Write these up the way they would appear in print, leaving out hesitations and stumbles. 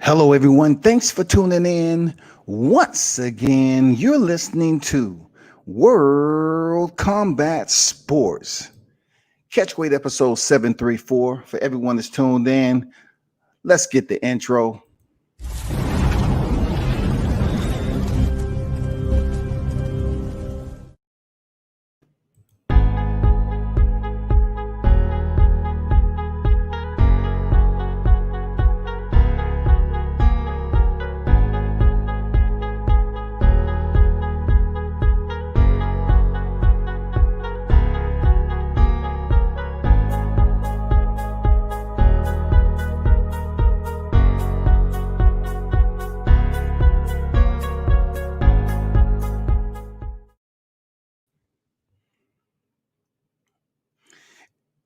Hello, everyone. Thanks for tuning in. Once again, you're listening to World Combat Sports. Catchweight episode 734. For everyone that's tuned in, let's get the intro.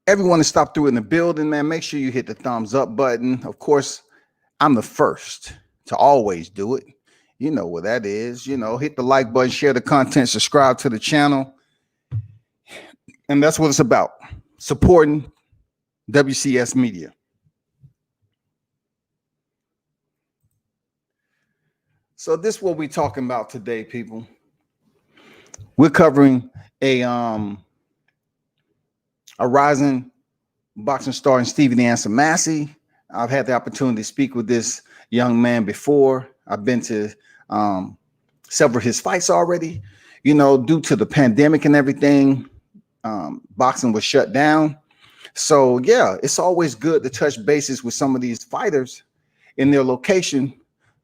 Everyone that stopped through in the building, man, make sure you hit the thumbs up button. Of course, I'm the first to always do it. You know what that is. Hit the like button, share the content, subscribe to the channel. And that's what it's about. Supporting WCS Media. So this is what we're talking about today, people. We're covering a rising boxing star in Stevie Massey. I've had the opportunity to speak with this young man before. I've been to several of his fights already. Due to the pandemic and everything, boxing was shut down. So yeah, it's always good to touch bases with some of these fighters in their location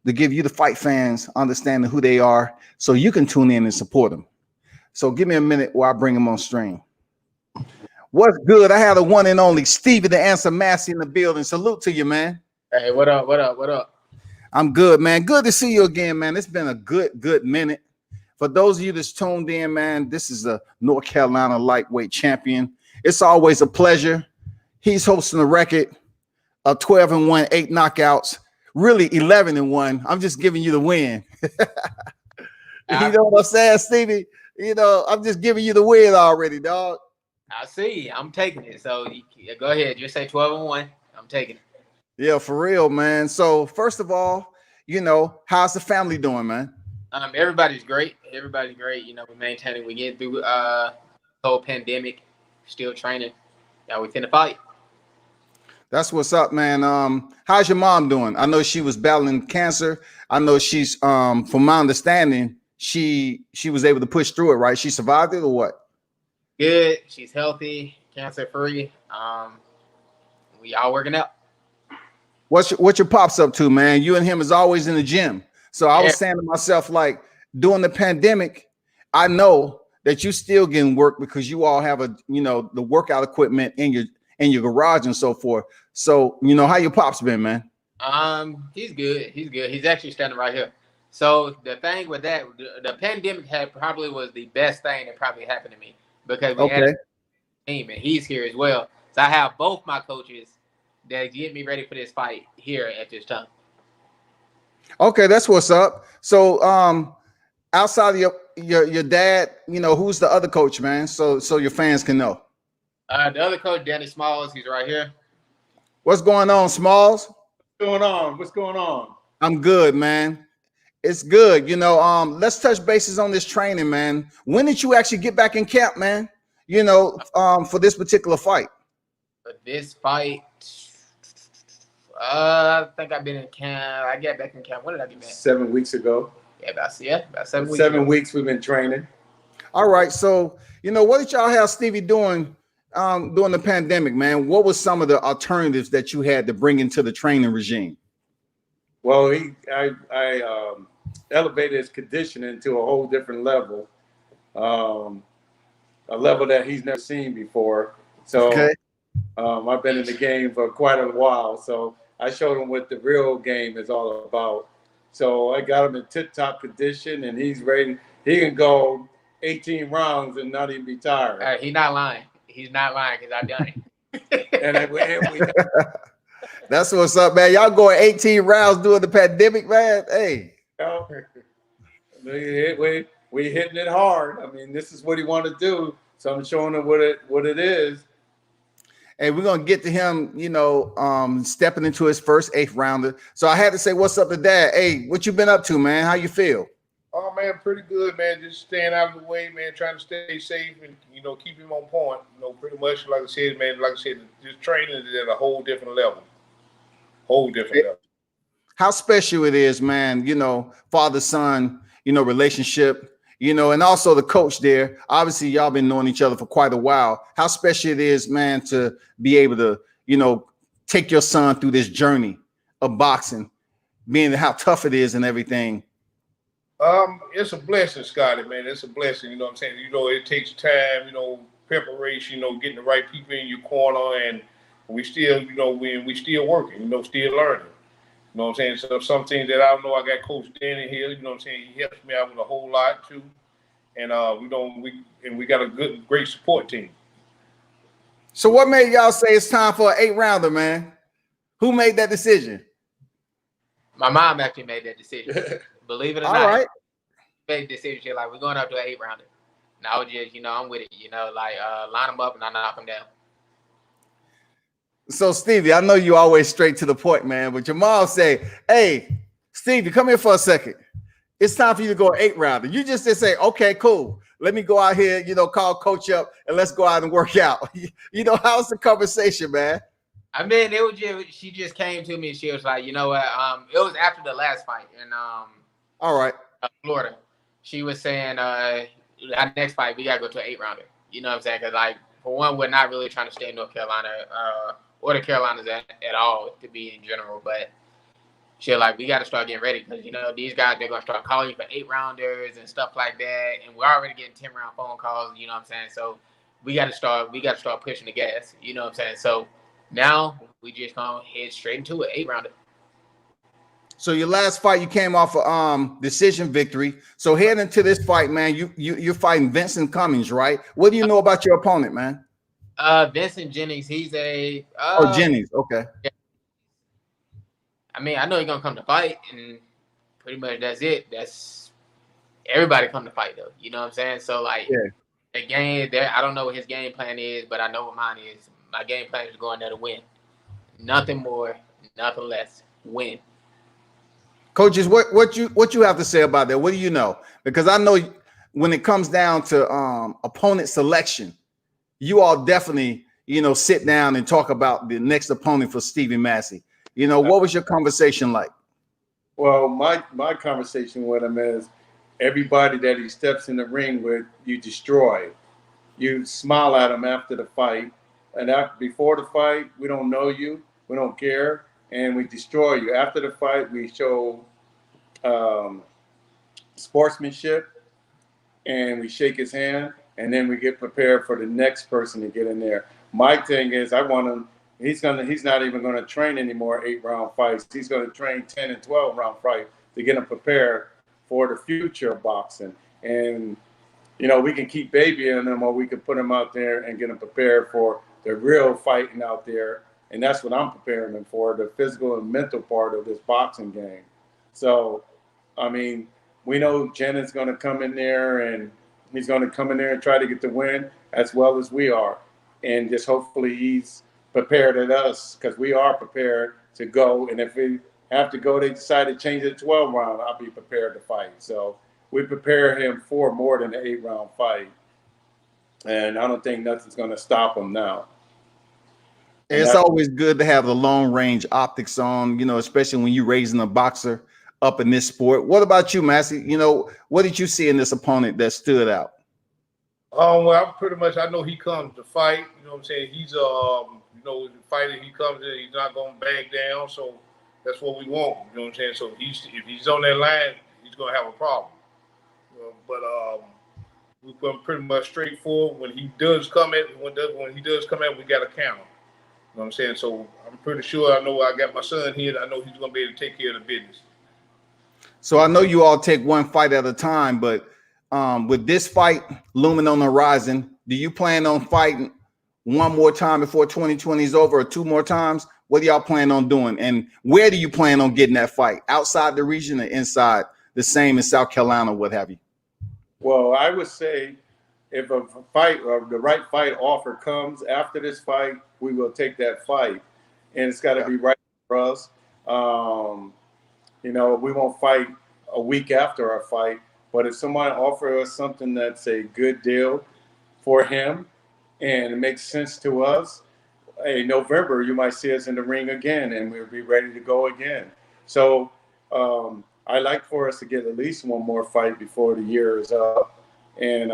to give you, the fight fans, understanding who they are, so you can tune in and support them. So give me a minute while I bring them on stream. What's good? I had a one and only Stevie Massey in the building. Salute to you, man. Hey, what up? What up? What up? I'm good, man. Good to see you again, man. It's been a good minute. For those of you that's tuned in, man, this is a North Carolina lightweight champion. It's always a pleasure. He's hosting a record of 12-1, 8 knockouts, really 11-1. I'm just giving you the win. You know what I'm saying, Stevie? I'm just giving you the win already, dog. I see. I'm taking it. So go ahead. Just say 12-1. I'm taking it. Yeah, for real, man. So first of all, how's the family doing, man? Everybody's great. Everybody's great. We're maintaining. We get through the whole pandemic. Still training. Now we finna fight. That's what's up, man. How's your mom doing? I know she was battling cancer. I know she's from my understanding, she was able to push through it, right? She survived it or what? Good. She's healthy, cancer free. We all working out. What's your pops up to, man? You and him is always in the gym. So I was saying to myself, like, during the pandemic, I know that you still getting work because you all have the workout equipment in your garage and so forth. So how your pops been, man? He's good. He's good. He's actually standing right here. So the thing with that, the pandemic probably was the best thing that probably happened to me. Because we had a team and he's here as well. So I have both my coaches that get me ready for this fight here at this time. Okay, that's what's up. So outside of your dad, who's the other coach, man? So your fans can know. The other coach, Danny Smalls, he's right here. What's going on, Smalls? What's going on? I'm good, man. It's good. Let's touch bases on this training, man. When did you actually get back in camp, man? For this particular fight. For this fight, I think I've been in camp. I got back in camp. When did I get back? 7 weeks ago. Yeah, about 7 weeks. 7 weeks we've been training. All right. So, what did y'all have Stevie doing during the pandemic, man? What was some of the alternatives that you had to bring into the training regime? Well, I elevated his conditioning to a whole different level, a level that he's never seen before. So I've been in the game for quite a while. So I showed him what the real game is all about. So I got him in tip-top condition, and he's ready. He can go 18 rounds and not even be tired. He's not lying. He's not lying because I've done it. That's what's up, man. Y'all going 18 rounds during the pandemic, man. Hey. We hitting it hard. I mean, this is what he wanted to do. So I'm showing him what it is. And we're gonna get to him, stepping into his first 8th rounder. So I had to say, what's up to Dad? Hey, what you been up to, man? How you feel? Oh man, pretty good, man. Just staying out of the way, man. Trying to stay safe and keep him on point. Pretty much like I said, man. Like I said, just training is at a whole different level. Level. How special it is, man. Father-son, relationship. And also the coach there. Obviously, y'all been knowing each other for quite a while. How special it is, man, to be able to, take your son through this journey of boxing, being how tough it is and everything. It's a blessing, Scotty, man. It's a blessing. You know what I'm saying? It takes time, preparation, getting the right people in your corner, and we still, we still working, still learning. You know what I'm saying? So some things that I don't know, I got Coach Danny here. You know what I'm saying? He helps me out with a whole lot too, and we got a great support team. So what made y'all say it's time for an 8-rounder, man? Who made that decision? My mom actually made that decision. Believe it or not, right. Made the decision. She's like, we're going up to an 8-rounder. And I was just, I'm with it. Line them up and I knock them down. So Stevie, I know you always straight to the point, man. But your mom say, "Hey, Stevie, come here for a second. It's time for you to go 8-rounder." You just say, "Okay, cool. Let me go out here, call coach up and let's go out and work out." How's the conversation, man? I mean, it was just, she just came to me and she was like, you know what? It was after the last fight in all right, Florida. She was saying, our next fight we gotta go to an 8-rounder. You know what I'm saying? Because for one, we're not really trying to stay in North Carolina or the Carolinas at all to be in general. But she's like, we got to start getting ready because these guys, they're gonna start calling you for 8-rounders and stuff like that, and we're already getting 10-round phone calls. You know what I'm saying? So we got to start pushing the gas. You know what I'm saying? So now we just gonna head straight into an 8-rounder. So your last fight, you came off a decision victory. So heading into this fight, man, you're fighting Vincent Cummings, right? What do you know about your opponent, man? Vincent Jennings. He's a Jennings. Okay. Yeah. I mean, I know he's gonna come to fight, and pretty much that's it. That's everybody come to fight, though. You know what I'm saying? So the game there, I don't know what his game plan is, but I know what mine is. My game plan is to go in there to win. Nothing more, nothing less. Win. Coaches, what you have to say about that? What do you know? Because I know when it comes down to opponent selection, you all definitely sit down and talk about the next opponent for Stevie Massey. What was your conversation like? Well, my conversation with him is everybody that he steps in the ring with, you destroy. You smile at him after the fight, and before the fight, we don't know you, we don't care. And we destroy you. After the fight, we show sportsmanship, and we shake his hand, and then we get prepared for the next person to get in there. My thing is, I want him. He's not even going to train anymore 8-round fights. He's going to train 10 and 12-round fights to get him prepared for the future of boxing. And we can keep babying him, or we can put him out there and get him prepared for the real fighting out there. And that's what I'm preparing him for, the physical and mental part of this boxing game. So, I mean, we know Jennings going to come in there, and he's going to come in there and try to get the win as well as we are. And just hopefully he's prepared at us, because we are prepared to go. And if we have to go, they decide to change it to 12-round, I'll be prepared to fight. So we prepare him for more than an 8-round fight. And I don't think nothing's going to stop him now. It's always good to have the long range optics on, especially when you're raising a boxer up in this sport. What about you, Massey? What did you see in this opponent that stood out? Well, pretty much, I know he comes to fight. You know what I'm saying? He's, the fighter, he comes in, he's not going to back down. So that's what we want. You know what I'm saying? So if he's on that line, he's going to have a problem. But we're pretty much straightforward. When he does come at, we got to count him. You know what I'm saying? So I'm pretty sure, I know I got my son here. I know he's going to be able to take care of the business. So I know you all take one fight at a time, but with this fight looming on the horizon, do you plan on fighting one more time before 2020 is over, or 2 more times? What do y'all plan on doing? And where do you plan on getting that fight? Outside the region or inside, the same in South Carolina, what have you? Well, I would say if a fight or the right fight offer comes after this fight, we will take that fight, and it's got to be right for us. You know, we won't fight a week after our fight, but if someone offers us something that's a good deal for him and it makes sense to us, hey, November, you might see us in the ring again and we'll be ready to go again. So I like for us to get at least one more fight before the year is up. And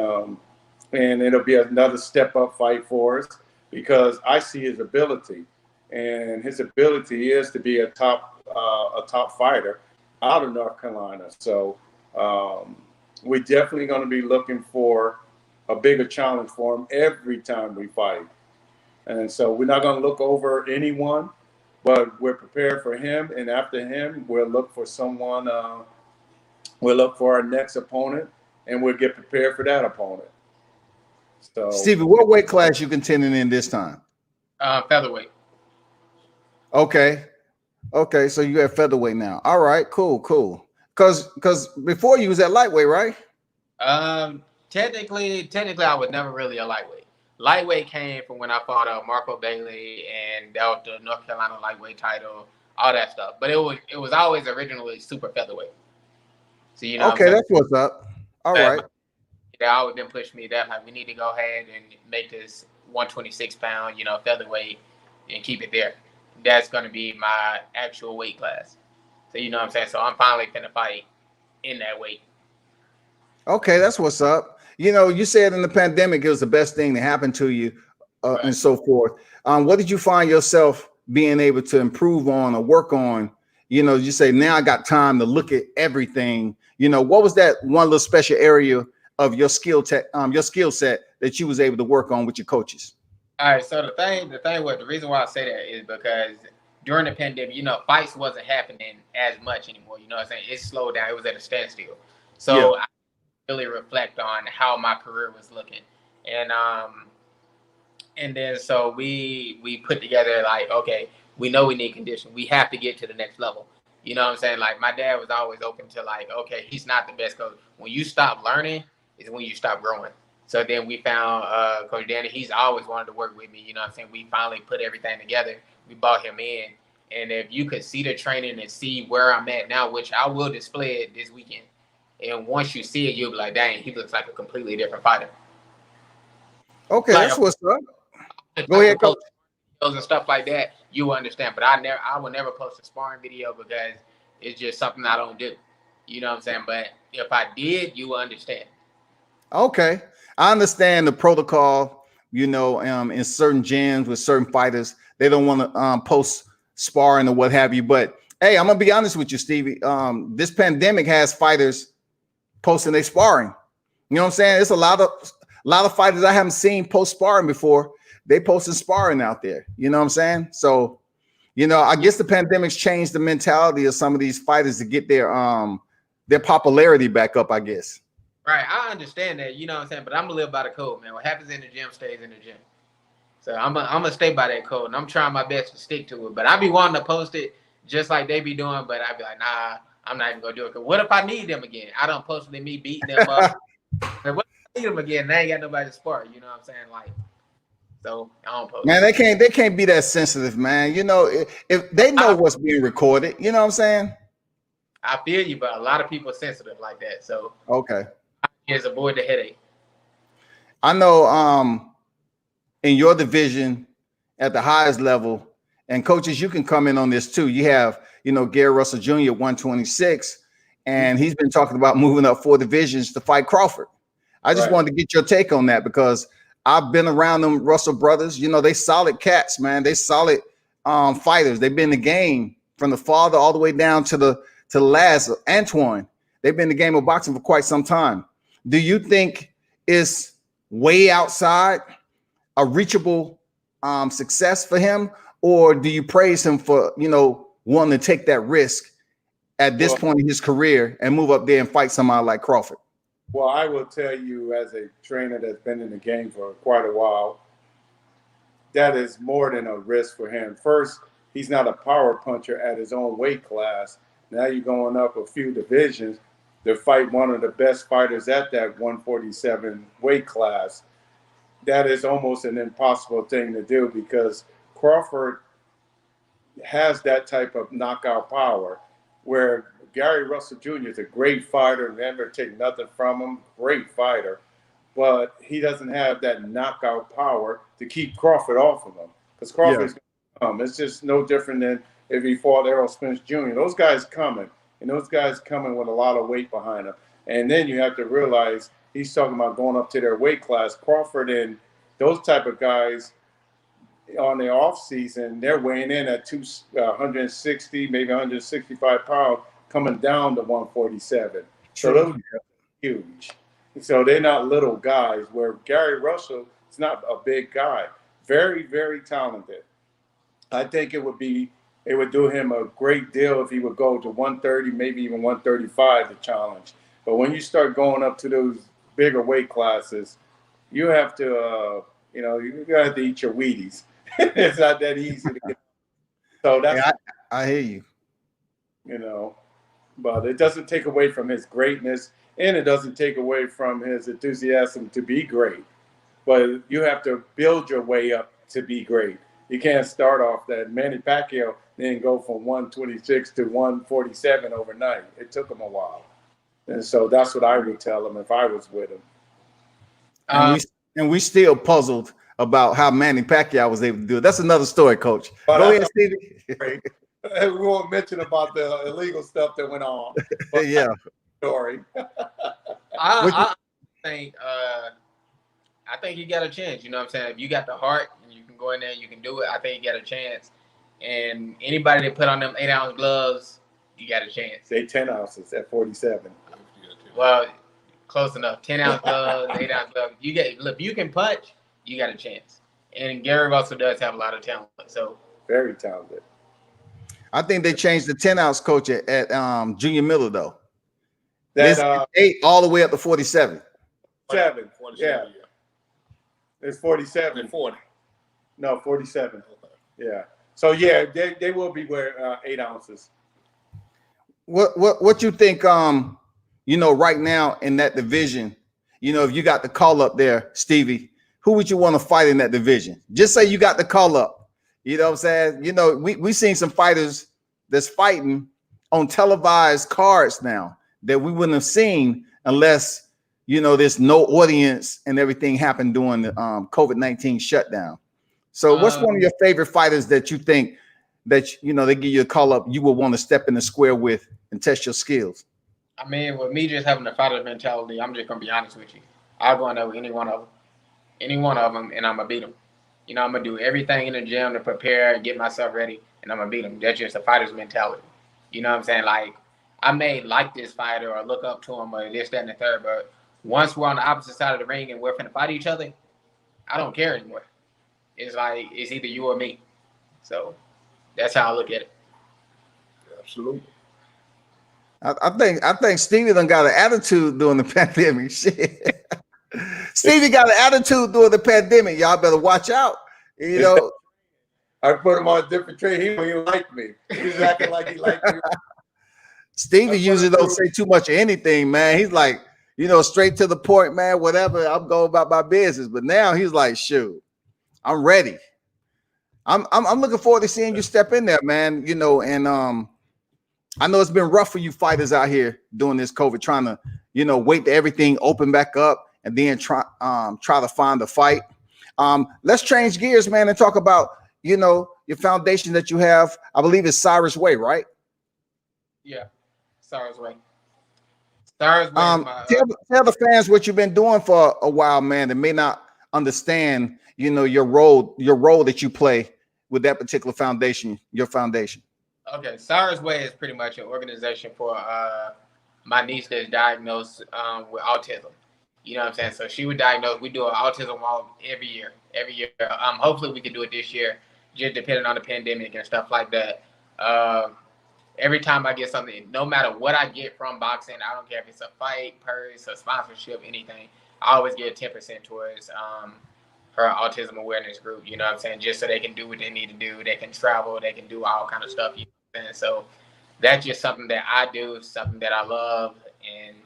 it'll be another step up fight for us because I see his ability. And his ability is to be a top fighter out of North Carolina. So we're definitely going to be looking for a bigger challenge for him every time we fight. And so we're not going to look over anyone, but we're prepared for him. And after him, we'll look for someone. We'll look for our next opponent, and we'll get prepared for that opponent. So, Stevie, what weight class you contending in this time? Featherweight. Okay. So you at featherweight now. All right, cool. Because before you was at lightweight, right? Technically, I was never really a lightweight. Lightweight came from when I fought Marco Bailey, and that was the North Carolina lightweight title, all that stuff. But it was always originally super featherweight. So you know. Okay, that's what's up. All right. They always been pushing me that like we need to go ahead and make this 126-pound, featherweight, and keep it there. That's going to be my actual weight class. So you know what I'm saying. So I'm finally gonna fight in that weight. Okay, that's what's up. You said in the pandemic it was the best thing that happened to you, right, and so forth. What did you find yourself being able to improve on or work on? You say now I got time to look at everything. What was that one little special area of your skill set that you was able to work on with your coaches? All right. So the reason why I say that is because during the pandemic, fights wasn't happening as much anymore. You know what I'm saying? It slowed down. It was at a standstill. So I really reflect on how my career was looking. And then so we put together like, okay, we know we need condition. We have to get to the next level. You know what I'm saying? Like my dad was always open to like, okay, he's not the best coach. When you stop learning is when you stop growing. So then we found Coach Danny. He's always wanted to work with me. You know what I'm saying? We finally put everything together. We brought him in. And if you could see the training and see where I'm at now, which I will display it this weekend. And once you see it, you'll be like, dang, he looks like a completely different fighter. Okay, like that's what's up. Go ahead, Coach. And stuff like that, you will understand. But I will never post a sparring video because it's just something I don't do. You know what I'm saying? But if I did, you will understand. Okay. I understand the protocol, in certain gyms with certain fighters, they don't want to post sparring or what have you. But hey, I'm gonna be honest with you, Stevie. This pandemic has fighters posting their sparring. You know what I'm saying? It's a lot of fighters I haven't seen post sparring before. They posting sparring out there. You know what I'm saying? So, I guess the pandemic's changed the mentality of some of these fighters to get their popularity back up, I guess. Right, I understand that, you know what I'm saying, but I'm gonna live by the code, man. What happens in the gym stays in the gym. So I'm gonna stay by that code, and I'm trying my best to stick to it. But I be wanting to post it just like they be doing, but I be like, nah, I'm not even gonna do it. Cause what if I need them again? I don't post me beating them up. And what if I need them again? And I ain't got nobody to spar. You know what I'm saying? Like, so I don't post. Man, they can't be that sensitive, man. If they know what's being recorded, you know what I'm saying? I feel you, but a lot of people are sensitive like that. So okay. Just avoid the headache. I know in your division at the highest level, and coaches, you can come in on this too. You have, Gary Russell Jr. 126, and he's been talking about moving up 4 divisions to fight Crawford. I just wanted to get your take on that because I've been around them Russell brothers. They solid cats, man. They solid fighters. They've been in the game from the father all the way down to the last, Antoine. They've been in the game of boxing for quite some time. Do you think it's way outside a reachable success for him, or do you praise him for wanting to take that risk at this point in his career and move up there and fight somebody like Crawford? Well, I will tell you, as a trainer that's been in the game for quite a while, that is more than a risk for him. First, he's not a power puncher at his own weight class. Now you're going up a few divisions. to fight one of the best fighters at that 147 weight class, that is almost an impossible thing to do because Crawford has that type of knockout power where Gary Russell Jr. is a great fighter, never take nothing from him, great fighter, but he doesn't have that knockout power to keep Crawford off of him because Crawford's going to come. It's just no different than if he fought Errol Spence Jr. Those guys coming, and those guys coming with a lot of weight behind them. And then you have to realize he's talking about going up to their weight class. Crawford and those type of guys on the off season, they're weighing in at 160, maybe 165 pounds, coming down to 147. So those are huge. So they're not little guys. Where Gary Russell is not a big guy, very, very talented. I think it would do him a great deal if he would go to 130, maybe even 135 to challenge. But when you start going up to those bigger weight classes, you have to, you have to eat your Wheaties. It's not that easy to get. So that's I hear you. But it doesn't take away from his greatness, and it doesn't take away from his enthusiasm to be great. But you have to build your way up to be great. You can't start off that. Manny Pacquiao didn't go from 126 to 147 overnight. It took him a while. And so that's what I would tell him if I was with him. And we still puzzled about how Manny Pacquiao was able to do it. That's another story, Coach. Go ahead, Stevie. We won't mention about the illegal stuff that went on. Yeah. Story. I think you got a chance. You know what I'm saying? If you got the heart and you can go in there and you can do it, I think you got a chance. And anybody that put on them 8-ounce gloves, you got a chance. Say 10 ounces at 47. Well, close enough. 10-ounce gloves, 8-ounce gloves. If you can punch, you got a chance. And Gary Russell does have a lot of talent. So very talented. I think they changed the 10-ounce coach at Junior Miller though. That 8 all the way up to 47. 47, yeah. It's 47. 40. No, 47. Okay. Yeah. So yeah, they will be wearing 8 ounces. What you think? Right now in that division, if you got the call up there, Stevie, who would you want to fight in that division? Just say you got the call up. You know what I'm saying? We seen some fighters that's fighting on televised cards now that we wouldn't have seen unless, there's no audience and everything happened during the COVID-19 shutdown. So what's one of your favorite fighters that you think that, they give you a call up, you would want to step in the square with and test your skills? I mean, with me just having the fighter mentality, I'm just going to be honest with you. I'll go in there with any one of them, and I'm going to beat them. I'm going to do everything in the gym to prepare and get myself ready, and I'm going to beat them. That's just a fighter's mentality. You know what I'm saying? Like, I may like this fighter or look up to him or this, that, and the third, but once we're on the opposite side of the ring and we're finna fight each other, I don't care anymore. It's like, it's either you or me. So that's how I look at it. Absolutely. I think Stevie done got an attitude during the pandemic. Shit. Stevie got an attitude during the pandemic. Y'all better watch out. I put him on a different train. He don't even like me. He's acting like he liked me. Stevie usually don't say too much of anything, man. He's like, straight to the point, man. Whatever. I'm going about my business. But now he's like, shoot, I'm ready. I'm looking forward to seeing you step in there, man. And I know it's been rough for you fighters out here doing this COVID, trying to, wait till everything open back up and then try to find a fight. Let's change gears, man, and talk about, your foundation that you have. I believe it's Cyrus Way, right? Yeah, Cyrus Way. Cyrus Way. Tell the fans what you've been doing for a while, man, that may not understand, your role that you play with that particular foundation, your foundation. Okay, Cyrus Way is pretty much an organization for my niece that's diagnosed with autism. You know what I'm saying? So she was diagnosed. We do an autism walk every year. Hopefully we can do it this year, just depending on the pandemic and stuff like that. Every time I get something, no matter what I get from boxing, I don't care if it's a fight, purse, a sponsorship, anything, I always get 10% towards her autism awareness group, you know what I'm saying? Just so they can do what they need to do. They can travel, they can do all kind of stuff, you know what I'm saying? So that's just something that I do, something that I love, and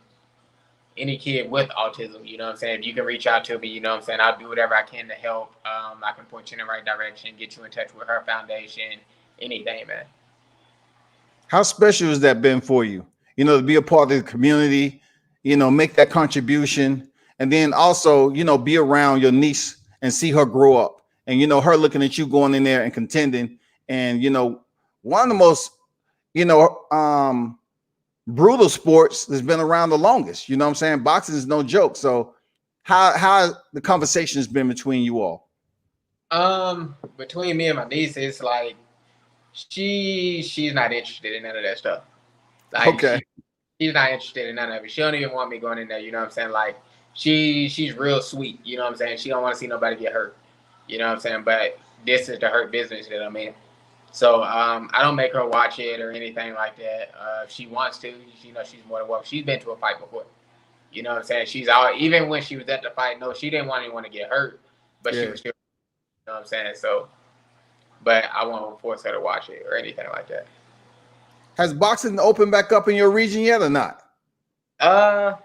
any kid with autism, you know what I'm saying? If you can reach out to me, you know what I'm saying? I'll do whatever I can to help. I can point you in the right direction, get you in touch with her foundation, anything, man. How special has that been for you? You know, to be a part of the community, you know, make that contribution, and then also, you know, be around your niece and see her grow up, and, you know, her looking at you going in there and contending. And, you know, one of the most, you know, brutal sports that's been around the longest. You know what I'm saying? Boxing is no joke. So how the conversation has been between you all? Between me and my niece, it's like she's not interested in none of that stuff. Like, okay. She's not interested in none of it. She don't even want me going in there. You know what I'm saying? Like, she's real sweet. You know what I'm saying? She don't want to see nobody get hurt. You know what I'm saying? But this is the hurt business that I'm in. So I don't make her watch it or anything like that. If she wants to, you know, she's more than welcome. She's been to a fight before. You know what I'm saying? She's all, even when she was at the fight, no, she didn't want anyone to get hurt, but she was still, you know what I'm saying? So, but I won't force her to watch it or anything like that. Has boxing opened back up in your region yet or not? Not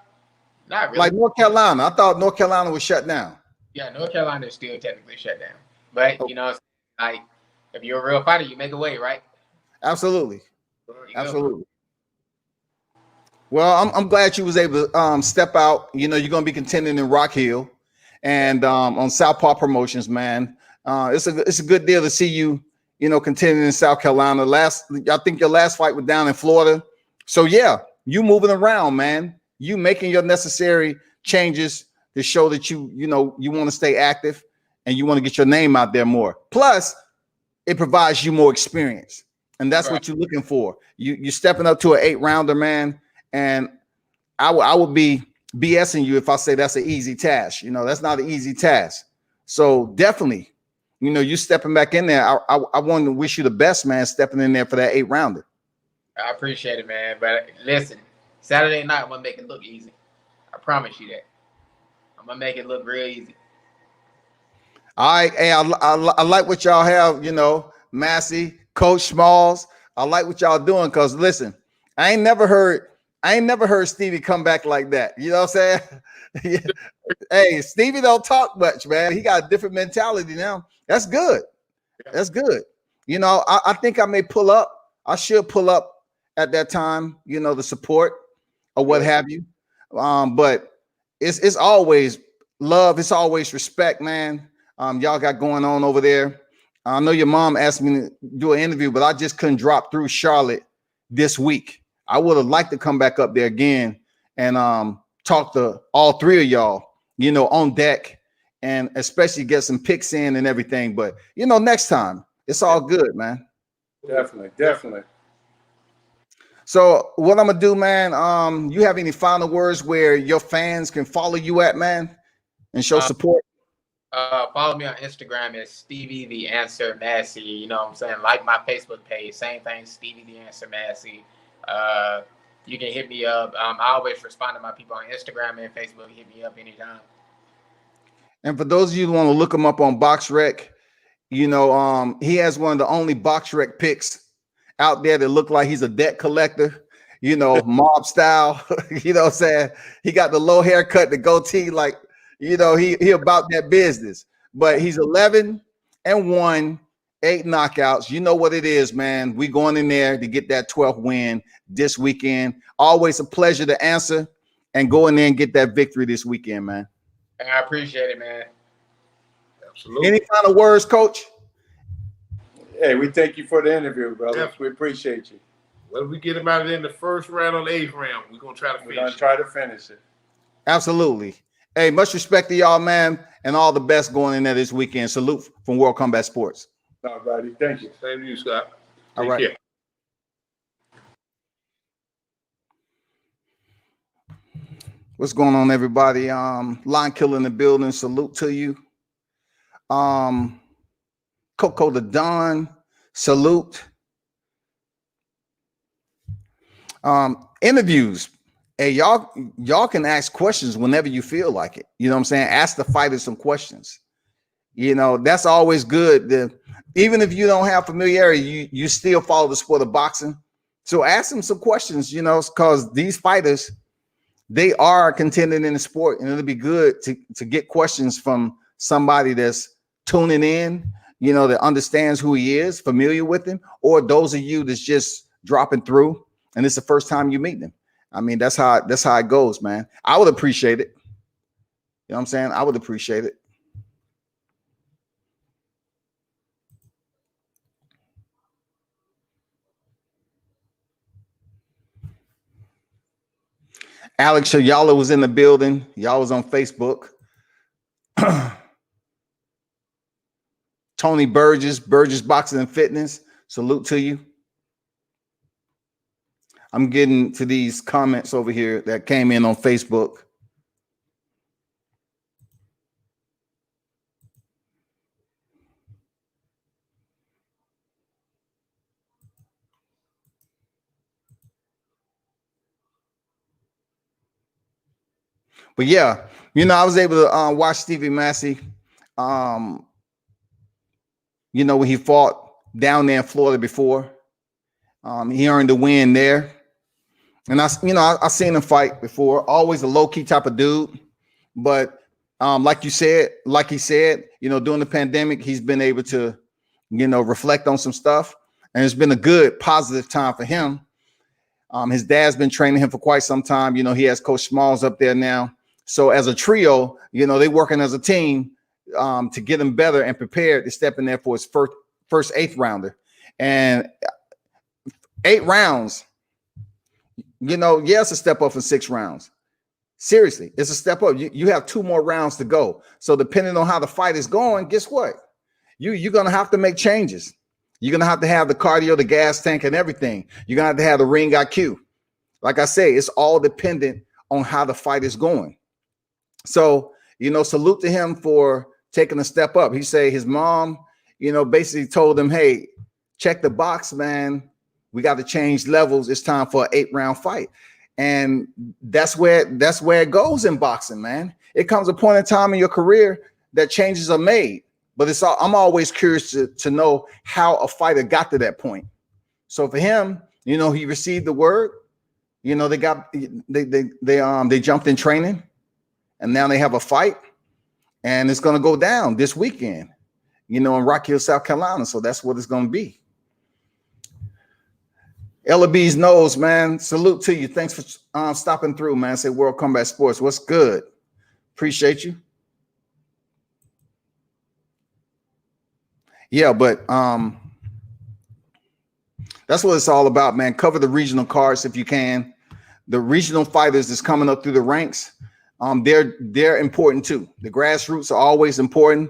really. Like North Carolina. I thought North Carolina was shut down. Yeah, North Carolina is still technically shut down. But, you know, like, if you're a real fighter, you make a way, right? Absolutely. Absolutely. Well, I'm glad you was able to step out. You know, you're going to be contending in Rock Hill and on Southpaw Promotions, man. It's a good deal to see you, you know, contending in South Carolina. I think your last fight was down in Florida. So, yeah, you moving around, man. You making your necessary changes to show that you know, you want to stay active and you want to get your name out there more. Plus, it provides you more experience. And that's what you're looking for. You're stepping up to an 8-rounder, man. And I would be BSing you if I say that's an easy task. You know, that's not an easy task. So definitely, you know, you stepping back in there. I want to wish you the best, man, stepping in there for that 8-rounder. I appreciate it, man. But listen, Saturday night, I'm going to make it look easy. I promise you that. I'm going to make it look real easy. All right. Hey, I like what y'all have, you know, Massey, Coach Smalls. I like what y'all doing because, listen, I ain't never heard Stevie come back like that. You know what I'm saying? Hey, Stevie don't talk much, man. He got a different mentality now. That's good. That's good. You know, I think I may pull up. I should pull up at that time, you know, the support or what have you. But it's always love. It's always respect, man. Y'all got going on over there. I know your mom asked me to do an interview, but I just couldn't drop through Charlotte this week. I would have liked to come back up there again and talk to all three of y'all, you know, on deck, and especially get some picks in and everything. But, you know, next time, it's all good, man. Definitely. So what I'm going to do, man, you have any final words where your fans can follow you at, man, and show support? Follow me on Instagram at Stevie the Answer Massey. You know what I'm saying? Like my Facebook page, same thing, Stevie the Answer Massey. You can hit me up. I always respond to my people on Instagram and Facebook. Hit me up anytime. And for those of you who want to look him up on BoxRec, you know, he has one of the only BoxRec picks out there that look like he's a debt collector, you know, mob style. You know what I'm saying? He got the low haircut, the goatee, like, you know, he about that business. But he's 11-1, 8 knockouts. You know what it is, man. We going in there to get that 12th win this weekend. Always a pleasure to answer and go in there and get that victory this weekend, man. I appreciate it, man. Absolutely. Any final words, Coach? Hey, we thank you for the interview, brother. Yeah. We appreciate you. Whether we get him out in the first round or the 8th round, we're going to try to finish it. We're going to try to finish it. Absolutely. Hey, much respect to y'all, man, and all the best going in there this weekend. Salute from World Combat Sports. All righty. Thank you. Same to you, Scott. All right. Care. What's going on, everybody? Line Killer in the building. Salute to you. Coco the Don. Salute. Interviews. Hey, y'all can ask questions whenever you feel like it. You know what I'm saying? Ask the fighters some questions. You know, that's always good. Even if you don't have familiarity, you still follow the sport of boxing. So ask them some questions, you know, because these fighters, they are contending in the sport, and it'll be good to get questions from somebody that's tuning in, you know, that understands who he is, familiar with him, or those of you that's just dropping through and it's the first time you meet him. I mean, that's how it goes, man. I would appreciate it. You know what I'm saying? I would appreciate it. Alex Shayala was in the building. Y'all was on Facebook. Tony Burgess Boxing and Fitness. Salute to you. I'm getting to these comments over here that came in on Facebook. But yeah, you know, I was able to watch Stevie Massey. You know, when he fought down there in Florida before, he earned the win there. And I seen him fight before. Always a low key type of dude, but like he said, you know, during the pandemic, he's been able to, you know, reflect on some stuff, and it's been a good, positive time for him. His dad's been training him for quite some time. You know, he has Coach Smalls up there now. So as a trio, you know, they working as a team to get him better and prepared to step in there for his first 8th rounder. And 8 rounds, you know, yeah, it's a step up from 6 rounds. Seriously, it's a step up. You have 2 more rounds to go. So depending on how the fight is going, guess what? You're going to have to make changes. You're going to have the cardio, the gas tank, and everything. You're going to have the ring IQ. Like I say, it's all dependent on how the fight is going. So, you know, salute to him for taking a step up. He say his mom, you know, basically told him, hey, check the box, man. We got to change levels. It's time for an 8-round fight. And that's where it goes in boxing, man. It comes a point in time in your career that changes are made. But I'm always curious to know how a fighter got to that point. So for him, you know, he received the word. You know, they jumped in training, and now they have a fight, and it's going to go down this weekend, you know, in Rock Hill, South Carolina. So that's what it's going to be. Ella B's Nose, man. Salute to you. Thanks for stopping through, man. Say World Combat Sports. What's good? Appreciate you. Yeah, but that's what it's all about, man. Cover the regional cards if you can. The regional fighters that's coming up through the ranks, they're important too. The grassroots are always important.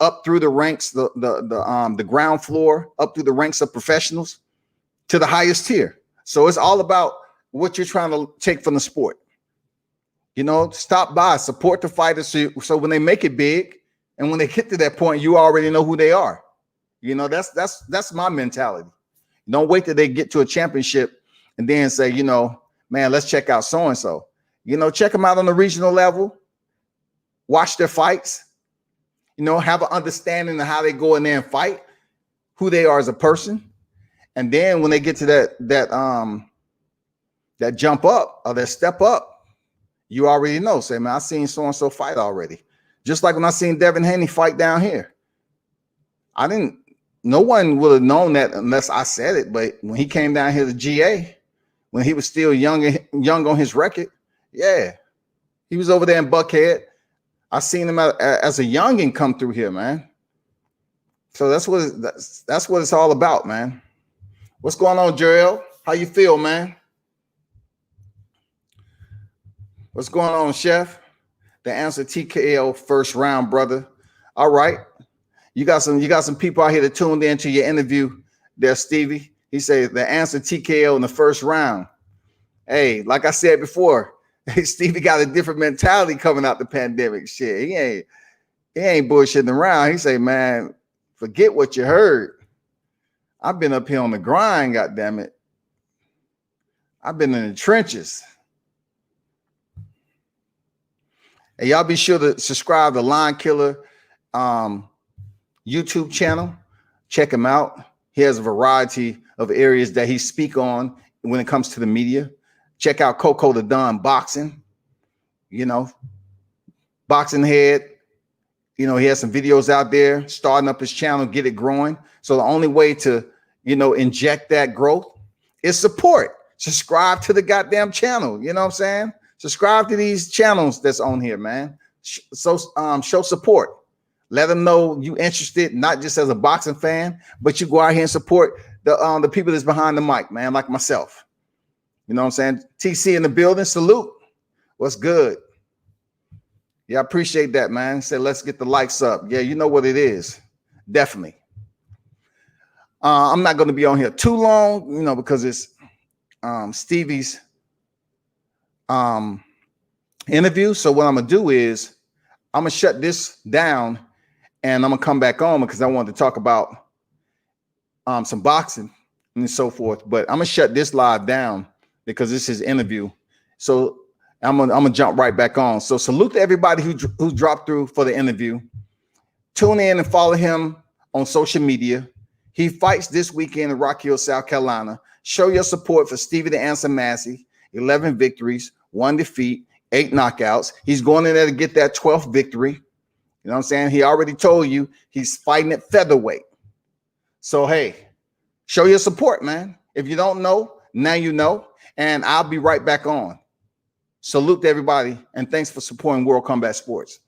Up through the ranks, the ground floor, up through the ranks of professionals to the highest tier. So it's all about what you're trying to take from the sport. You know, stop by, support the fighters so when they make it big and when they get to that point, you already know who they are. You know, that's my mentality. Don't wait till they get to a championship and then say, you know, man, let's check out so-and-so. You know, check them out on the regional level. Watch their fights. You know, have an understanding of how they go in there and fight, who they are as a person. And then when they get to that jump up or that step up, you already know. Say, man, I seen so-and-so fight already. Just like when I seen Devin Haney fight down here. No one would have known that unless I said it. But when he came down here to GA, when he was still young on his record, yeah, he was over there in Buckhead. I seen him as a youngin come through here, man. So that's what it's all about, man. What's going on, Jarrell? How you feel, man? What's going on, Chef? The answer TKO first round, brother. All right. You got some people out here that tuned in to your interview there, Stevie. He said the answer TKO in the first round. Hey, like I said before, Stevie got a different mentality coming out the pandemic. Shit, he ain't bullshitting around. He say, man, forget what you heard. I've been up here on the grind, goddammit. I've been in the trenches. Hey, y'all be sure to subscribe to Line Killer YouTube channel. Check him out. He has a variety of areas that he speak on when it comes to the media. Check out Coco the Don Boxing. you know, Boxing Head. You know, he has some videos out there, starting up his channel, get it growing. So the only way to, you know, inject that growth is support. Subscribe to the goddamn channel. You know what I'm saying? Subscribe to these channels that's on here, man. So show support. Let them know you interested, not just as a boxing fan, but you go out here and support the people that's behind the mic, man, like myself. You know what I'm saying? TC in the building, salute. What's good? Yeah, I appreciate that, man. Said, let's get the likes up. Yeah, you know what it is. Definitely. I'm not going to be on here too long, you know, because it's Stevie's interview. So what I'm going to do is I'm going to shut this down and I'm going to come back on because I wanted to talk about some boxing and so forth. But I'm going to shut this live down because this is his interview. So I'm gonna jump right back on. So salute to everybody who dropped through for the interview. Tune in and follow him on social media. He fights this weekend in Rock Hill, South Carolina. Show your support for Stevie the Answer Massey. 11 victories, 1 defeat, 8 knockouts. He's going in there to get that 12th victory. You know what I'm saying? He already told you he's fighting at featherweight. So hey, show your support, man. If you don't know, now you know. And I'll be right back on. Salute to everybody, and thanks for supporting World Combat Sports.